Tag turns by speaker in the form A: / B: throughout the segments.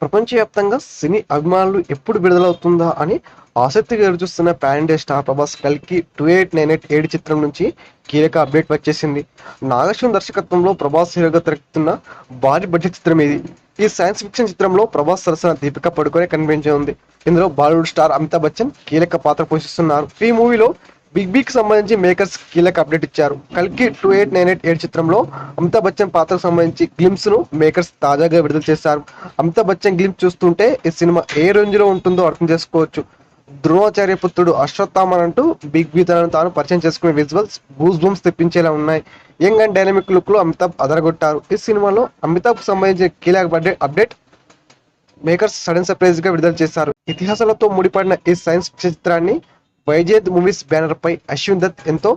A: ప్రపంచవ్యాప్తంగా సినీ అభిమానులు ఎప్పుడు విడుదలవుతుందా అని ఆసక్తిగా ఎదురుచూస్తున్న పాన్ ఇండియా స్టార్ ప్రభాస్ కల్కి 2898 చిత్రం నుంచి కీలక అప్డేట్ వచ్చేసింది. నాగశ్వన్ దర్శకత్వంలో ప్రభాస్ హీరోగా తెరకెక్కుతున్న భారీ బడ్జెట్ చిత్రం ఇది. ఈ సైన్స్ ఫిక్షన్ చిత్రంలో ప్రభాస్ సరసన దీపిక పడుకొనే కనిపించనుంది. ఇందులో బాలీవుడ్ స్టార్ అమితాబ్ బచ్చన్ కీలక పాత్ర పోషిస్తున్నారు. ఈ మూవీలో బిగ్ బీకి సంబంధించి మేకర్స్ కీలక అప్డేట్ ఇచ్చారు. కల్కి 2898 చిత్రంలో అమితాబ్ బచ్చన్ పాత్రకు సంబంధించి గ్లిమ్స్ ను మేకర్స్ తాజాగా విడుదల చేశారు. అమితాబ్ బచ్చన్ గ్లిమ్స్ చూస్తుంటే ఈ సినిమా ఏ రేంజ్ లో ఉంటుందో అర్థం చేసుకోవచ్చు. ద్రోణాచార్య పుత్రుడు అశ్వత్థామన్ అంటూ బిగ్ బీ తనను తాను పరిచయం చేసుకునే విజువల్స్ గూస్ బంప్స్ తెప్పించేలా ఉన్నాయి. యంగ్ అండ్ డైనమిక్ లుక్ లో అమితాబ్ అదరగొట్టారు. ఈ సినిమాలో అమితాబ్ కు సంబంధించిన కీలక అప్డేట్ మేకర్స్ సడన్ సర్ప్రైజ్ గా విడుదల చేశారు. ఇతిహాసాలతో ముడిపడిన ఈ సైన్స్ ఫిక్షన్ చిత్రాన్ని వైజయంత్ మూవీస్ బ్యానర్ పై అశ్విన్ దత్ ఎంతో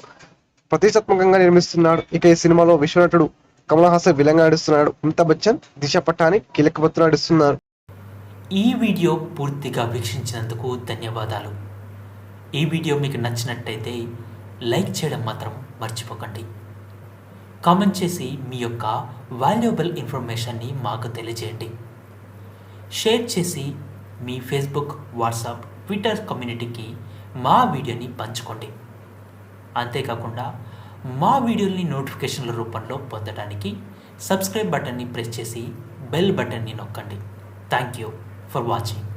A: ప్రతిష్టాత్మకంగా నిర్మిస్తున్నాడు. ఇక ఈ సినిమాలో విశ్వనటుడు కమల్ హాసన్ విలన్గా నడుస్తున్నాడు. అమితాబ్ బచ్చన్, దిశా పటాని కీలక పాత్ర నడుస్తున్నారు.
B: ఈ వీడియో పూర్తిగా వీక్షించినందుకు ధన్యవాదాలు. ఈ వీడియో మీకు నచ్చినట్టయితే లైక్ చేయడం మాత్రం మర్చిపోకండి. కామెంట్ చేసి మీ యొక్క వాల్యుబుల్ ఇన్ఫర్మేషన్ని మాకు తెలియజేయండి. షేర్ చేసి మీ ఫేస్బుక్, వాట్సాప్, ట్విట్టర్ కమ్యూనిటీకి మా వీడియోని పంచుకోండి. అంతేకాకుండా మా వీడియోని నోటిఫికేషన్ల రూపంలో పొందడానికి సబ్స్క్రైబ్ బటన్ని ప్రెస్ చేసి బెల్ బటన్ని నొక్కండి. Thank you for watching.